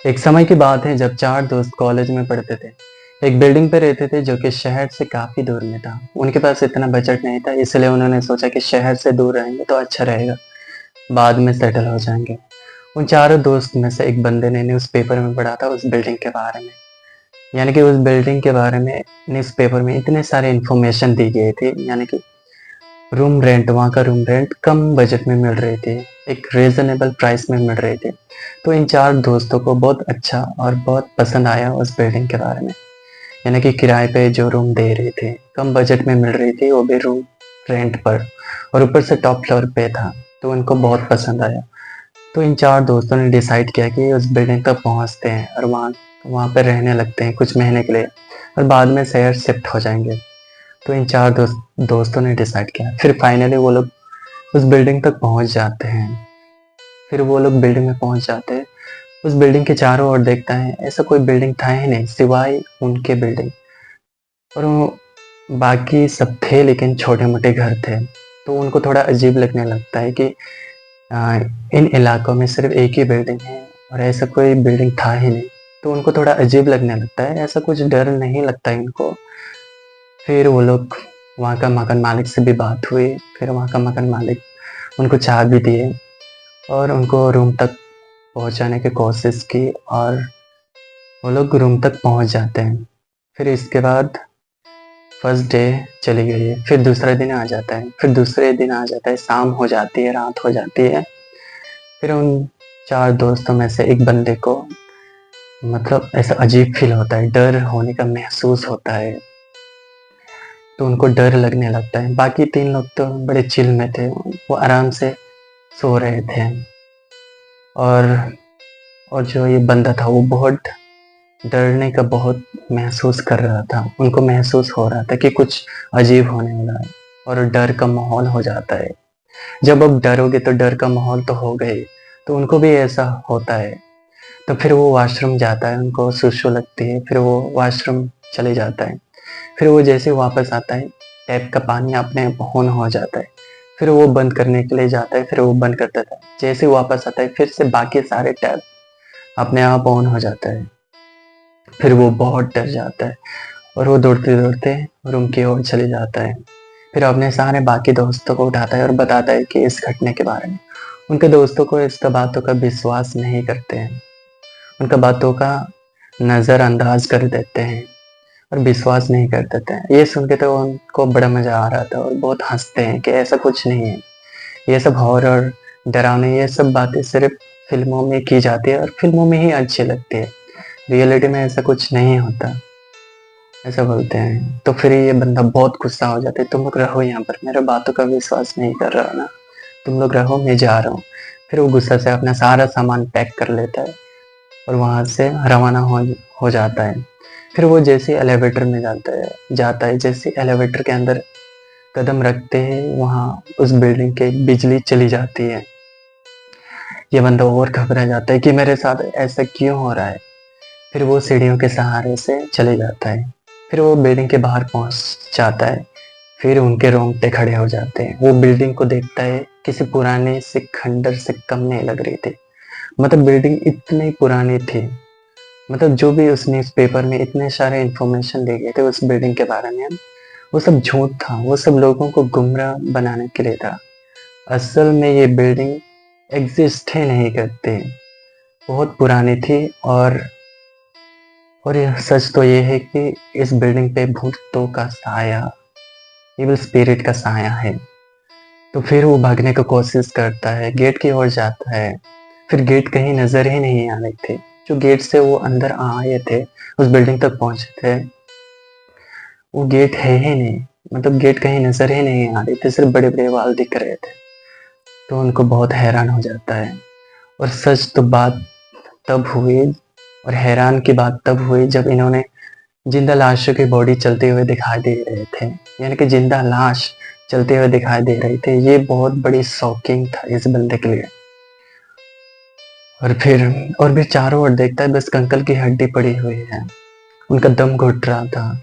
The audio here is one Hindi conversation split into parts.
एक समय की बात है जब 4 दोस्त कॉलेज में पढ़ते थे। एक बिल्डिंग पे रहते थे जो कि शहर से काफ़ी दूर में था। उनके पास इतना बजट नहीं था, इसलिए उन्होंने सोचा कि शहर से दूर रहेंगे तो अच्छा रहेगा, बाद में सेटल हो जाएँगे। उन चारों दोस्त में से एक बंदे ने न्यूज़पेपर में पढ़ा था उस बिल्डिंग के बारे में। यानी कि उस बिल्डिंग के बारे में न्यूज़पेपर में इतने सारे इन्फॉर्मेशन दी गई थी, यानी कि रूम रेंट, वहाँ का रूम रेंट कम बजट में मिल रही थी, एक रीज़नेबल प्राइस में मिल रही थी। तो इन 4 दोस्तों को बहुत अच्छा और बहुत पसंद आया उस बिल्डिंग के बारे में। यानी कि किराए पे जो रूम दे रहे थे, कम बजट में मिल रही थी, वो भी रूम रेंट पर, और ऊपर से टॉप फ्लोर पे था, तो उनको बहुत पसंद आया। तो इन 4 दोस्तों ने डिसाइड किया कि उस बिल्डिंग तक पहुँचते हैं और वहाँ वहाँ पे रहने लगते हैं कुछ महीने के लिए, और बाद में शहर शिफ्ट हो जाएँगे। तो इन 4 दोस्तों ने डिसाइड किया। फिर फाइनली वो लोग उस बिल्डिंग तक पहुँच जाते हैं। फिर वो लोग बिल्डिंग में पहुँच जाते हैं। उस बिल्डिंग के चारों ओर देखता है, ऐसा कोई बिल्डिंग था ही नहीं सिवाय उनके बिल्डिंग, और वो बाकी सब थे लेकिन छोटे-मोटे घर थे। तो उनको थोड़ा अजीब लगने लगता है कि अ, इन इलाकों में सिर्फ़ एक ही बिल्डिंग है और ऐसा कोई बिल्डिंग था ही नहीं। तो उनको थोड़ा अजीब लगने लगता है, ऐसा कुछ डर नहीं लगता है इनको। फिर वो लोग वहाँ का मकान मालिक से भी बात हुई, फिर वहाँ का मकान मालिक उनको चाबी दिए और उनको रूम तक पहुँचाने की कोशिश की, और वो लोग रूम तक पहुँच जाते हैं। फिर इसके बाद फर्स्ट डे चली गई है, फिर दूसरा दिन आ जाता है, फिर दूसरे दिन आ जाता है, शाम हो जाती है, रात हो जाती है। फिर उन 4 दोस्तों में से एक बंदे को मतलब ऐसा अजीब फ़ील होता है, डर होने का महसूस होता है, तो उनको डर लगने लगता है। बाकी 3 लोग तो बड़े चिल में थे, वो आराम से सो रहे थे, और जो ये बंदा था वो बहुत डरने का बहुत महसूस कर रहा था। उनको महसूस हो रहा था कि कुछ अजीब होने वाला है, और डर का माहौल हो जाता है। जब आप डरोगे तो डर का माहौल तो होगा ही, तो उनको भी ऐसा होता है। तो फिर वो वॉशरूम जाता है, उनको सुसु लगती है, फिर वो वॉशरूम चले जाता है। फिर वो जैसे वापस आता है, टैप का पानी अपने आप ऑन हो जाता है। फिर वो बंद करने के लिए जाता है, फिर वो बंद कर देता है। जैसे ही वापस आता है, फिर से बाकी सारे टैप अपने आप ऑन हो जाता है। फिर वो बहुत डर जाता है और वो दौड़ते-दौड़ते रूम की ओर चले जाता है। फिर अपने सारे बाकी दोस्तों को उठाता है और बताता है कि इस घटना के बारे में। उनके दोस्तों को इसका बातों का विश्वास नहीं करते हैं। उनका बातों का नज़रअंदाज कर देते हैं और विश्वास नहीं कर देते हैं। ये सुन के तो उनको बड़ा मज़ा आ रहा था और बहुत हँसते हैं कि ऐसा कुछ नहीं है। ये सब हॉरर, डरावने, ये सब बातें सिर्फ़ फ़िल्मों में की जाती है और फ़िल्मों में ही अच्छी लगती है। रियलिटी में ऐसा कुछ नहीं होता। ऐसा बोलते हैं। तो फिर ये बंदा बहुत गुस्सा हो जाता है, तुम लोग रहो यहाँ पर, मेरे बातों का विश्वास नहीं कर रहा हो ना, तुम लोग रहो, मैं जा रहा हूँ। फिर वो गुस्सा से अपना सारा सामान पैक कर लेता है और वहाँ से रवाना हो जाता है। फिर वो जैसे एलिवेटर में जाता है, जैसे एलिवेटर के अंदर कदम रखते ही वहाँ उस बिल्डिंग की बिजली चली जाती है। ये बंदा और घबरा जाता है कि मेरे साथ ऐसा क्यों हो रहा है? फिर वो सीढ़ियों के सहारे से चले जाता है। फिर वो बिल्डिंग के बाहर पहुँच जाता है। फिर उनके रोंगटे खड़े हो जाते हैं। वो बिल्डिंग को देखता है, किसी पुराने से खंडर से कम नहीं लग रही थी। मतलब बिल्डिंग इतनी पुरानी थी। मतलब जो भी उस न्यूज़पेपर में इतने सारे इन्फॉर्मेशन दिए गए थे उस बिल्डिंग के बारे में, वो सब झूठ था। वो सब लोगों को गुमराह बनाने के लिए था। असल में ये बिल्डिंग एग्ज़िस्ट ही नहीं करती। बहुत पुरानी थी, और यह सच तो ये है कि इस बिल्डिंग पे भूतों का साया, इविल स्पिरिट का साया है। तो फिर वो भागने की कोशिश करता है, गेट की ओर जाता है। फिर गेट कहीं नज़र ही नहीं आ रहे थे। जो गेट से वो अंदर आए थे, उस बिल्डिंग तक पहुँचे थे, वो गेट है ही नहीं। मतलब गेट कहीं नज़र ही नहीं आ रहे थे, सिर्फ़ बड़े-बड़े वॉल दिख रहे थे। तो उनको बहुत हैरान हो जाता है। और सच तो बात तब हुई, और हैरान की बात तब हुई जब इन्होंने जिंदा लाशों की बॉडी चलते हुए दिखाई दे रहे थे। यानी कि जिंदा लाश चलते हुए दिखाई दे रही थी। ये बहुत बड़ी शॉकिंग था इस बंदे के लिए। और फिर और भी चारों ओर देखता है, बस कंकल की हड्डी पड़ी हुई है। उनका दम घुट रहा था।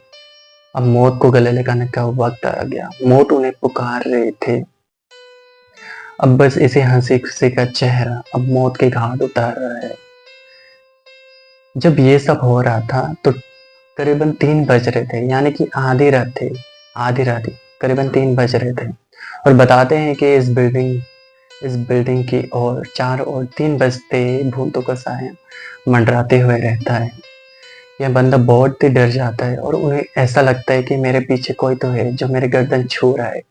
अब मौत को गले लगाने का वक्त आ गया। मौत उन्हें पुकार रही थी। अब बस इसे हंसी खुशी का चेहरा अब मौत के घाट उतार रहा है। जब ये सब हो रहा था तो करीबन 3 बज रहे थे, यानी कि आधी रात ही, करीबन 3 बज रहे थे। और बताते हैं कि इस बिल्डिंग की ओर चारों ओर 3 बजते भूतों का साया मंडराते हुए रहता है। यह बंदा बहुत ही डर जाता है और उन्हें ऐसा लगता है कि मेरे पीछे कोई तो है जो मेरे गर्दन छू रहा है।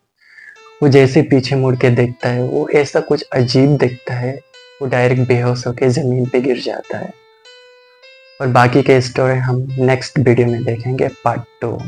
वो जैसे पीछे मुड़ के देखता है, वो ऐसा कुछ अजीब दिखता है, वो डायरेक्ट बेहोश होकर ज़मीन पे गिर जाता है। और बाकी के स्टोरी हम नेक्स्ट वीडियो में देखेंगे, पार्ट 2।